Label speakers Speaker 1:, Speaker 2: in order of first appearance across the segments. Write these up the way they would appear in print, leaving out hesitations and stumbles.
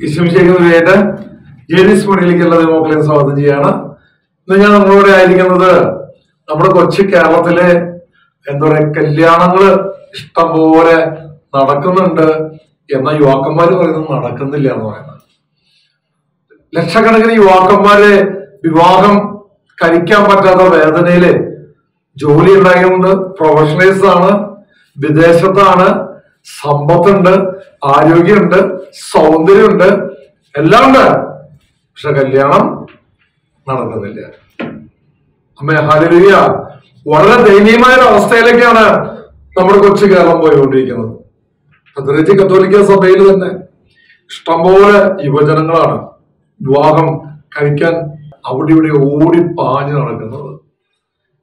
Speaker 1: ഈശ്വരിയായിട്ട് ജേനിസ് മണിയിലേക്ക് എല്ലാ മക്കളെയും സ്വാഗതം ചെയ്യാണ്. ഇന്ന് ഞാൻ നമ്മളോട് ആയിരിക്കുന്നത് നമ്മുടെ കൊച്ചു കേരളത്തിലെ എന്താ പറയാ കല്യാണങ്ങള് ഇഷ്ടംപോലെ നടക്കുന്നുണ്ട് എന്ന യുവാക്കന്മാര് പറയുന്നത് നടക്കുന്നില്ല എന്ന് പറയുന്നത്. ലക്ഷക്കണക്കിന് യുവാക്കന്മാരെ വിവാഹം കഴിക്കാൻ പറ്റാത്ത വേദനയില് ജോലി ഉണ്ടായതുകൊണ്ട് പ്രൊഫഷണൽസ് ആണ്, വിദേശത്താണ്, സമ്പത്തുണ്ട്, ആരോഗ്യമുണ്ട്, സൗന്ദര്യമുണ്ട്, എല്ലാം ഉണ്ട്. പക്ഷെ കല്യാണം നടക്കുന്നില്ല. അമ്മേ ഹല്ലേലൂയ. വളരെ ദയനീയമായ ഒരു അവസ്ഥയിലേക്കാണ് നമ്മുടെ കൊച്ചു കേരളം പോയിക്കൊണ്ടിരിക്കുന്നത്. പ്രത്യേകിച്ച് കത്തോലിക്ക സഭയിൽ തന്നെ ഇഷ്ടംപോലെ യുവജനങ്ങളാണ് വിവാഹം കഴിക്കാൻ അവിടെ ഇവിടെ ഓടി പാഞ്ഞു നടക്കുന്നത്.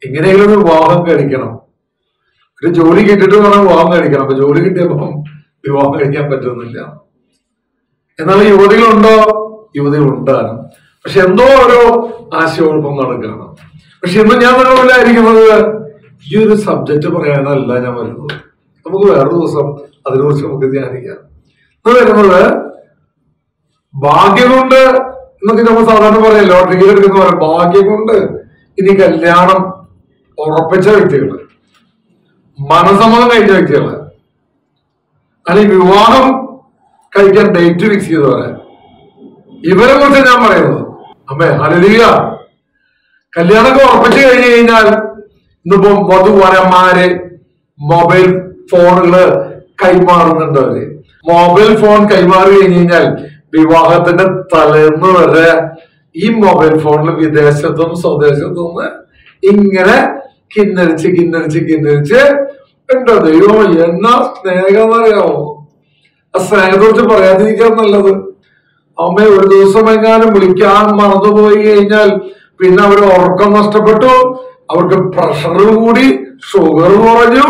Speaker 1: എങ്ങനെയെങ്കിലും ഒരു വിവാഹം കഴിക്കണം, ഒരു ജോലി കിട്ടിയിട്ട് വേണം വിവാഹം കഴിക്കണം. അപ്പൊ ജോലി കിട്ടിയപ്പം വിവാഹം കഴിക്കാൻ പറ്റുന്നില്ല. എന്നാൽ യുവതികളുണ്ടോ? യുവതികളുണ്ടാകും. പക്ഷെ എന്തോ ഒരു ആശയക്കുഴപ്പം നടക്കുകയാണ്. പക്ഷെ ഇന്ന് ഞാൻ നിങ്ങളിലായിരിക്കുന്നത് ഈ ഒരു സബ്ജക്റ്റ് പറയാനല്ല ഞാൻ വരുന്നത്. നമുക്ക് വേറൊരു ദിവസം അതിനെക്കുറിച്ച് നമുക്ക് ധ്യാനിക്കാം. ഇന്ന് വരുന്നത് ഭാഗ്യം കൊണ്ട് എന്നൊക്കെ നമ്മൾ സാധാരണ പറയാം, ലോട്ടറി എടുക്കുന്ന പറയാം, ഭാഗ്യം കൊണ്ട് ഇനി കല്യാണം ഉറപ്പിച്ച വ്യക്തികള്, മനസമ്മതം കഴിച്ച വ്യക്തികള്, അല്ലെങ്കിൽ വിവാഹം കഴിക്കാൻ ഡേറ്റ് ഫിക്സ് ചെയ്തവരെ, ഇവരെ കുറിച്ച് ഞാൻ പറയുന്നത്. അമ്മേ ഹല്ലേലൂയ. കല്യാണമൊക്കെ ഉറപ്പിച്ചു കഴിഞ്ഞു കഴിഞ്ഞാൽ ഇന്നിപ്പോ വധുവരന്മാര് മൊബൈൽ ഫോണുകള് കൈമാറുന്നുണ്ട്. അവര് മൊബൈൽ ഫോൺ കൈമാറി കഴിഞ്ഞു കഴിഞ്ഞാൽ വിവാഹത്തിന്റെ തലേന്ന് വരെ ഈ മൊബൈൽ ഫോണിൽ വിദേശത്തും സ്വദേശത്തും ഇങ്ങനെ കിന്നരിച്ച് എന്റെ ദൈവം എന്നാ സ്നേഹം എന്നറിയാമോ? ആ സ്നേഹത്തെ കുറിച്ച് പറയാതിരിക്കാൻ നല്ലത്. അമ്മ ഒരു ദിവസം എങ്ങാനും വിളിക്കാൻ മറന്നുപോയി കഴിഞ്ഞാൽ പിന്നെ അവര് ഉറക്കം നഷ്ടപ്പെട്ടു, അവർക്ക് പ്രഷർ കൂടി, ഷുഗർ കുറഞ്ഞു.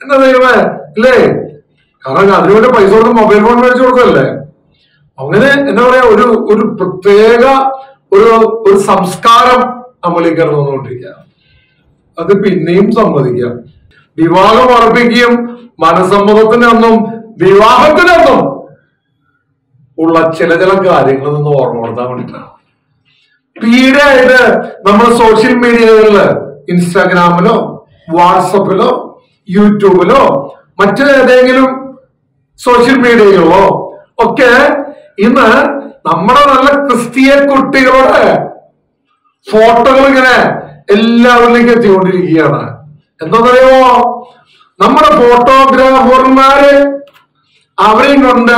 Speaker 1: എന്താ ദൈവമേ അല്ലേ? കാരണം അതിനുവേണ്ടി പൈസ കൊടുത്ത് മൊബൈൽ ഫോൺ മേടിച്ചു കൊടുത്തല്ലേ. അങ്ങനെ എന്താ പറയാ, ഒരു പ്രത്യേക ഒരു സംസ്കാരം നമ്മളിലേക്ക് വന്നുകൊണ്ടിരിക്കുക. അത് പിന്നെയും സമ്മതിക്കാം. വിവാഹം ഉറപ്പിക്കുകയും മനസമ്മതത്തിനൊന്നും വിവാഹത്തിനൊന്നും ഉള്ള ചില കാര്യങ്ങളിൽ നിന്ന് ഓർമ്മപ്പെടുത്താൻ വേണ്ടിയിട്ടാണ്. ഈയിടെയായിട്ട് നമ്മൾ സോഷ്യൽ മീഡിയകളില് ഇൻസ്റ്റാഗ്രാമിലോ വാട്സപ്പിലോ യൂട്യൂബിലോ മറ്റേതെങ്കിലും സോഷ്യൽ മീഡിയകളോ ഒക്കെ ഇന്ന് നമ്മുടെ നല്ല ക്രിസ്തീയ കുട്ടികളുടെ ഫോട്ടോകൾ ഇങ്ങനെ എല്ലാവരിലേക്ക് എത്തിക്കൊണ്ടിരിക്കുകയാണ്. എന്താണെന്നറിയോ? നമ്മുടെ ഫോട്ടോഗ്രാഫർമാര് അവരെയും കൊണ്ട്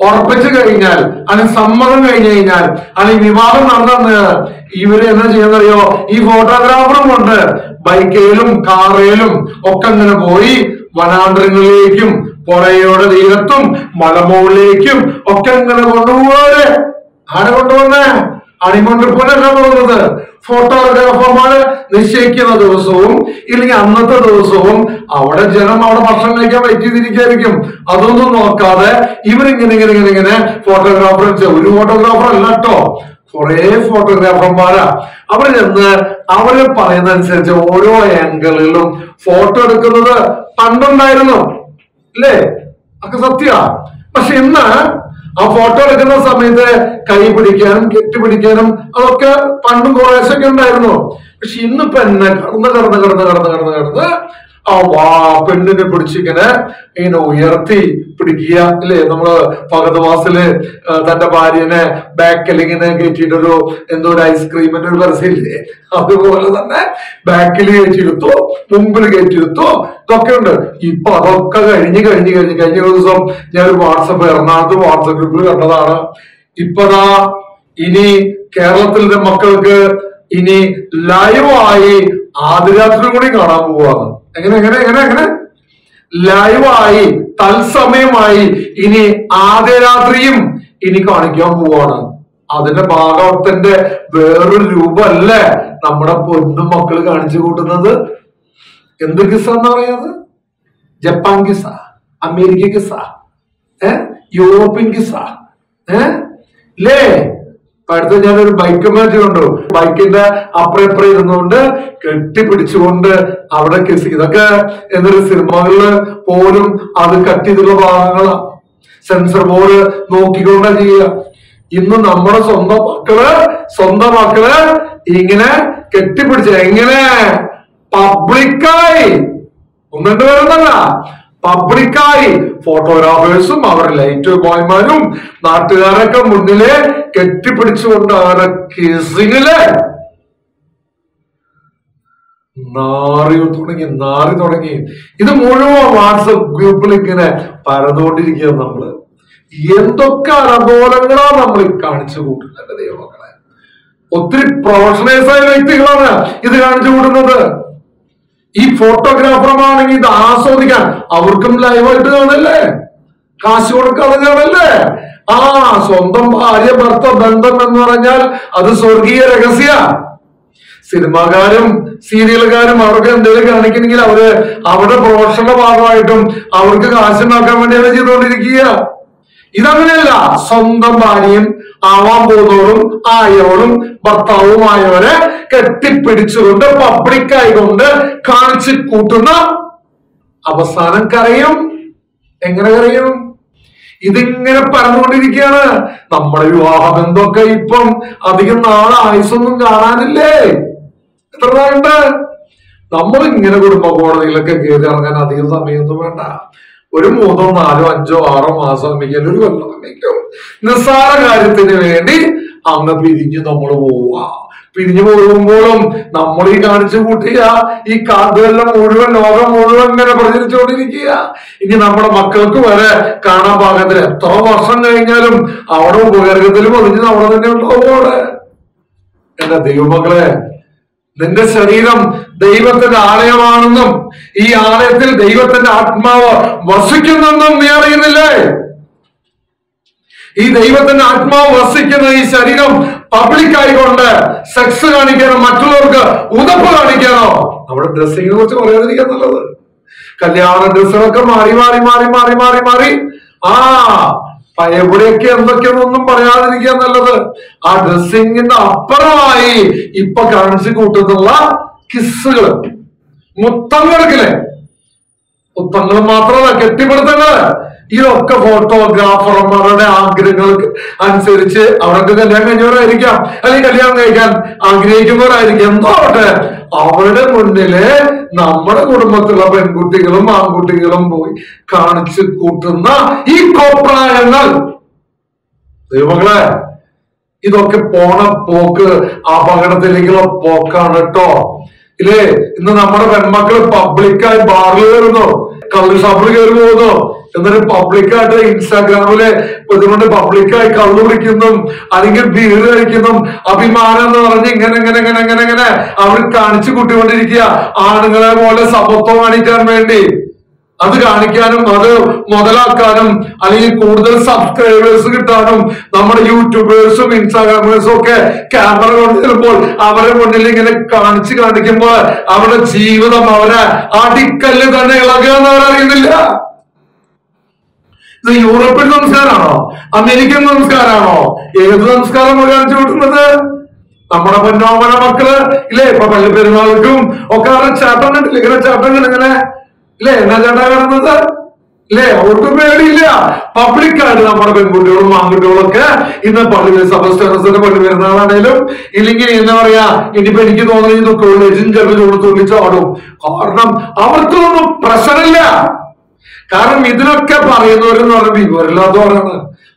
Speaker 1: ഉറപ്പിച്ചു കഴിഞ്ഞാൽ, അല്ലെങ്കിൽ സമ്മതം കഴിഞ്ഞു കഴിഞ്ഞാൽ, അല്ലെങ്കിൽ വിവാഹം നടന്ന് ഇവര് എന്താ ചെയ്യുന്നറിയോ? ഈ ഫോട്ടോഗ്രാഫറും കൊണ്ട് ബൈക്കേലും കാറേലും ഒക്കെ അങ്ങനെ പോയി വനാന്തരങ്ങളിലേക്കും പുഴയുടെ തീരത്തും മലമുകളിലേക്കും ഒക്കെ അങ്ങനെ കൊണ്ടുപോകാറ്. ആരെ കൊണ്ടുപോകുന്നേ? അണികൊണ്ടിപ്പോലല്ല പോകുന്നത്. ഫോട്ടോഗ്രാഫർമാര് നിശ്ചയിക്കുന്ന ദിവസവും ഇല്ലെങ്കിൽ അന്നത്തെ ദിവസവും അവിടെ ജനം അവിടെ ഭക്ഷണം കഴിക്കാൻ വെയിറ്റ് ചെയ്തിരിക്കായിരിക്കും. അതൊന്നും നോക്കാതെ ഇവരിങ്ങനെ ഫോട്ടോഗ്രാഫർ, ഒരു ഫോട്ടോഗ്രാഫർ അല്ല കേട്ടോ, കുറെ ഫോട്ടോഗ്രാഫർമാരാ. അവർ ചെന്ന് അവര് പറയുന്ന അനുസരിച്ച് ഓരോ ആംഗിളിലും ഫോട്ടോ എടുക്കുന്നത് പണ്ടുണ്ടായിരുന്നു അല്ലേ? ഒക്കെ സത്യ. പക്ഷെ ഇന്ന് ആ ഫോട്ടോ എടുക്കുന്ന സമയത്ത് കൈ പിടിക്കാനും കെട്ടിപ്പിടിക്കാനും അതൊക്കെ പണ്ടും കുറേശ്ശൊക്കെ ഉണ്ടായിരുന്നു. പക്ഷെ ഇന്നിപ്പോ എന്നെ കടന്ന് പെണ്ണിനെ പിടിച്ചിങ്ങനെ ഉയർത്തി പിടിക്കുക അല്ലേ? നമ്മള് പകതവാസില് തന്റെ ഭാര്യനെ ബാക്കിൽ ഇങ്ങനെ കയറ്റിയിട്ടൊരു എന്തോ ഒരു ഐസ്ക്രീമിന്റെ ഒരു പരസ്യമില്ലേ, അതുപോലെ തന്നെ ബാക്കിൽ കയറ്റിയെടുത്തോ മുമ്പിൽ കയറ്റിയെടുത്തോ ഇതൊക്കെ ഉണ്ട്. ഇപ്പൊ അതൊക്കെ കഴിഞ്ഞ ദിവസം ഞാൻ ഒരു എറണാകുളത്ത് വാട്സപ്പ് ഗ്രൂപ്പിൽ കണ്ടതാണ്. ഇപ്പതാ ഇനി കേരളത്തിലെ മക്കൾക്ക് ഇനി ലൈവായി ആദ്യരാത്രി കൂടി കാണാൻ പോവാണ്. എങ്ങനെ ലൈവായി തത്സമയമായി ഇനി ആദ്യരാത്രിയും ഇനി കാണിക്കാൻ പോവാണ്. അതിന്റെ ഭാഗത്തിന്റെ വേറൊരു രൂപമല്ലേ നമ്മുടെ പൊന്നും മക്കള് കാണിച്ചു കൂട്ടുന്നത്. എന്ത് കിസ്സ എന്ന് പറയുന്നത്? ജപ്പാൻ കിസ്സ, അമേരിക്ക കിസ്സ, യൂറോപ്യൻ കിസ്സ ലേ. അടുത്ത് ഞാനൊരു ബൈക്ക് മാറ്റി കൊണ്ടു, ബൈക്കിന്റെ അപ്പുറം ഇരുന്നുകൊണ്ട് കെട്ടിപ്പിടിച്ചുകൊണ്ട് അവിടെ കിസ്. ഇതൊക്കെ എന്നൊരു സിനിമകളില് പോലും അത് കട്ട് ചെയ്തുള്ള ഭാഗങ്ങളാ. സെൻസർ ബോർഡ് നോക്കിക്കൊണ്ടാ ചെയ്യുക. ഇന്ന് നമ്മുടെ സ്വന്തം മക്കള് ഇങ്ങനെ കെട്ടിപ്പിടിച്ച് എങ്ങനെ പബ്ലിക്കായി ഒന്നിട്ട് വരുന്നല്ല, പബ്ലിക്കായി ഫോട്ടോഗ്രാഫേഴ്സും അവരുടെ ലൈറ്റ് ബോയ്മാരും നാട്ടുകാരൊക്കെ മുന്നില് കെട്ടിപ്പിടിച്ചുകൊണ്ട് അവരുടെ കിസിങ്ങില് നാറി തുടങ്ങി. ഇത് മുഴുവൻ വാട്സപ്പ് ഗ്രൂപ്പിൽ ഇങ്ങനെ പരന്നുകൊണ്ടിരിക്കുക. നമ്മള് എന്തൊക്കെ അലങ്കോലങ്ങളാ നമ്മൾ കാണിച്ചു കൂട്ടുന്നത് ദൈവമക്കളെ. ഒത്തിരി പ്രൊഫഷണൽസായ വ്യക്തികളാണ് ഇത് കാണിച്ചു കൂട്ടുന്നത്. ഈ ഫോട്ടോഗ്രാഫർമാണെങ്കിൽ ഇത് ആസ്വദിക്കാൻ അവർക്കും ലൈവായിട്ട് കാണല്ലേ, കാശ് കൊടുക്കാതെ കാണല്ലേ. സ്വന്തം ഭാര്യ ഭർത്ത ബന്ധം എന്ന് പറഞ്ഞാൽ അത് സ്വർഗീയ രഹസ്യ. സിനിമാക്കാരും സീരിയലുകാരും അവർക്ക് എന്തെങ്കിലും കാണിക്കണമെങ്കിൽ അവര് അവരുടെ പ്രൊഫഷണൽ ഭാഗമായിട്ടും അവർക്ക് കാശുണ്ടാക്കാൻ വേണ്ടിയാണ് ചെയ്തുകൊണ്ടിരിക്കുക. ഇതങ്ങനെയല്ല. സ്വന്തം ഭാര്യയും ആവാൻ പോകുന്നവരും ആയവളും ഭർത്താവുമായവരെ കെട്ടിപ്പിടിച്ചുകൊണ്ട് പബ്ലിക്കായിക്കൊണ്ട് കാണിച്ചു കൂട്ടുന്ന അവസാനം കരയും. എങ്ങനെ കരയും? ഇതിങ്ങനെ പറഞ്ഞുകൊണ്ടിരിക്കുകയാണ്. നമ്മുടെ വിവാഹ ബന്ധമൊക്കെ ഇപ്പം അധികം നാളെ ആയുസൊന്നും കാണാനില്ലേ? എത്ര നാളുണ്ട്? നമ്മൾ ഇങ്ങനെ കുടുംബ കോടതിയിലൊക്കെ കയറി ഇറങ്ങാൻ അധികം സമയമൊന്നും വേണ്ട. ഒരു 3, 4, 5, 6 മാസം അമ്മിക്കൽ, ഒരു കൊല്ലം അമ്മിക്കും. നിസ്സാര കാര്യത്തിന് വേണ്ടി അങ്ങ് പിരിഞ്ഞ് നമ്മൾ പോവുക. പിരിഞ്ഞു പോകുമ്പോഴും നമ്മൾ ഈ കാണിച്ചു കൂട്ടിയ ഈ കാതുവെല്ലാം മുഴുവൻ ലോകം മുഴുവൻ ഇങ്ങനെ പ്രചരിച്ചുകൊണ്ടിരിക്കുക. ഇനി നമ്മുടെ മക്കൾക്ക് വരെ കാണാൻ പാകത്തിൽ എത്ര വർഷം കഴിഞ്ഞാലും അവിടെ ഉപകരണത്തിൽ പതിഞ്ഞ് നമ്മളെ തന്നെ ഉണ്ടാവുകയാണ്. എന്റെ ദൈവമക്കളെ, നിന്റെ ശരീരം ദൈവത്തിന്റെ ആലയമാണെന്നും ഈ ആലയത്തിൽ ദൈവത്തിന്റെ ആത്മാവ് വസിക്കുന്നെന്നും നീ അറിയുന്നില്ലേ? ഈ ദൈവത്തിന്റെ ആത്മാവ് വസിക്കുന്ന ഈ ശരീരം പബ്ലിക്കായിക്കൊണ്ട് സെക്സ് കാണിക്കാനോ മറ്റുള്ളവർക്ക് ഉതപ്പ് കാണിക്കാനോ നമ്മുടെ ഡ്രസ്സിങ്ങിനെ കുറിച്ച് പറയാതിരിക്കാൻ നല്ലത്. കല്യാണ ഡ്രസ്സുകളൊക്കെ മാറി എവിടെയൊക്കെ എന്തൊക്കെയൊന്നും പറയാതിരിക്കാൻ നല്ലത്. ആ ഡ്രസ്സിങ്ങിന്റെ അപ്പുറമായി ഇപ്പൊ കാണിച്ചു കൂട്ടുന്നുള്ള കിസ്സുകള്, മുത്തങ്ങള് മാത്രമല്ല കെട്ടിപ്പിടുത്തങ്ങള്. ഇതൊക്കെ ഫോട്ടോഗ്രാഫർമാരുടെ ആഗ്രഹങ്ങൾക്ക് അനുസരിച്ച് അവർക്ക് കല്യാണം കഴിഞ്ഞവരായിരിക്കാം, അല്ലെങ്കിൽ കല്യാണം കഴിക്കാൻ ആഗ്രഹിക്കുന്നവരായിരിക്കാം. എന്തോട്ടെ അവരുടെ മുന്നില് നമ്മുടെ കുടുംബത്തിലുള്ള പെൺകുട്ടികളും ആൺകുട്ടികളും പോയി കാണിച്ചു കൂട്ടുന്ന ഈ കോപ്രായങ്ങൾ ദൈവങ്ങളെ, ഇതൊക്കെ പോണ പോക്ക് അപകടത്തിലേക്കുള്ള പോക്കാണ് കേട്ടോ. ഇല്ലേ, ഇന്ന് നമ്മുടെ പെൺമക്കള് പബ്ലിക്കായി ബാറിൽ കയറുന്നു, കള്ള് ഷാപ്പിൽ കയറി പോകുന്നു, എന്നിട്ട് പബ്ലിക്കായിട്ട് ഇൻസ്റ്റാഗ്രാമില് ഇതുകൊണ്ട് പബ്ലിക്കായി കള്ളു കുടിക്കുന്നതും അല്ലെങ്കിൽ ബീർ കഴിക്കുന്നതും അഭിമാനം എന്ന് പറഞ്ഞ് ഇങ്ങനെ അവർ കാണിച്ചു കൂട്ടിക്കൊണ്ടിരിക്കുക. ആണുങ്ങളെ പോലെ സമത്വം കാണിക്കാൻ വേണ്ടി, അത് കാണിക്കാനും അത് മുതലാക്കാനും അല്ലെങ്കിൽ കൂടുതൽ സബ്സ്ക്രൈബേഴ്സ് കിട്ടാനും നമ്മുടെ യൂട്യൂബേഴ്സും ഇൻസ്റ്റാഗ്രാമേഴ്സും ഒക്കെ ക്യാമറ കൊണ്ടുവരുമ്പോൾ അവരെ മുന്നിൽ ഇങ്ങനെ കാണിക്കുമ്പോൾ അവരുടെ ജീവിതം അവരെ അടിക്കല്ല് തന്നെ ഇളകുക എന്ന് അവരറിയുന്നില്ല. ഇത് യൂറോപ്യൻ സംസ്കാരമാണോ? അമേരിക്കൻ സംസ്കാരമാണോ? ഏത് സംസ്കാരം കാണിച്ചു കൂട്ടുന്നത്? നമ്മുടെ പൊന്നോമന മക്കള് ഇല്ലേ, ഇപ്പൊ പള്ളി പെരുന്നാൾക്കും ഒക്കെ അവരുടെ ചേട്ടൻ കണ്ടില്ല, ഇങ്ങനെ ചേട്ടൻ ഇങ്ങനെ ഇല്ലേ, എന്നാ ചേട്ടാ കാണുന്നത് ഇല്ലേ? അവർക്ക് പേടിയില്ല. പബ്ലിക്കായിട്ട് നമ്മുടെ പെൺകുട്ടികളും ആൺകുട്ടികളും ഒക്കെ ഇന്ന് പള്ളി സബസ്റ്റേഷന്റെ പള്ളി പെരുന്നാളാണേലും ഇല്ലെങ്കിൽ എന്താ പറയാ, ഇനിയിപ്പോ എനിക്ക് തോന്നുന്നത് ഇതൊക്കെ ഉള്ളേജും ചെറുതും തുള്ളിച്ചാടും. കാരണം അവർക്കൊന്നും പ്രശ്നമില്ല. കാരണം ഇതിനൊക്കെ പറയുന്നവരെന്ന് പറഞ്ഞ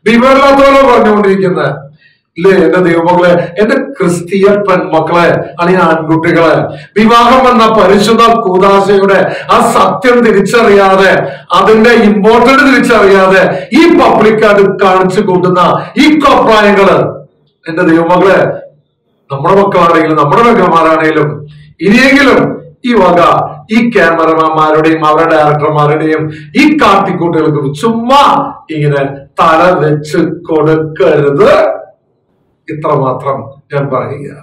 Speaker 1: വിവരമില്ലാത്തവരാണ് പറഞ്ഞുകൊണ്ടിരിക്കുന്നത്. ഇല്ലേ എന്റെ ദൈവമക്കളെ, എന്റെ ക്രിസ്തീയ പെൺമക്കളെ അല്ലെങ്കിൽ ആൺകുട്ടികളെ, വിവാഹം എന്ന പരിശുദ്ധ കൂദാശയുടെ ആ സത്യം തിരിച്ചറിയാതെ, അതിന്റെ ഇമ്പോർട്ടന്റ് തിരിച്ചറിയാതെ ഈ പബ്ലിക്കായിട്ട് കാണിച്ചു കൂട്ടുന്ന ഈ കോപ്രായങ്ങള്, എന്റെ ദൈവമക്കളെ, നമ്മുടെ മക്കളാണെങ്കിലും നമ്മുടെ മകന്മാരാണെങ്കിലും ഇനിയെങ്കിലും ഈ വക ഈ ക്യാമറമാന്മാരുടെയും അവരുടെ ഡയറക്ടർമാരുടെയും ഈ കാട്ടിക്കൂട്ടുകൾക്ക് ചുമ്മാ ഇങ്ങനെ തല വെച്ച് കൊടുക്കരുത്. ഇത്രമാത്രം ഞാൻ പറയുക.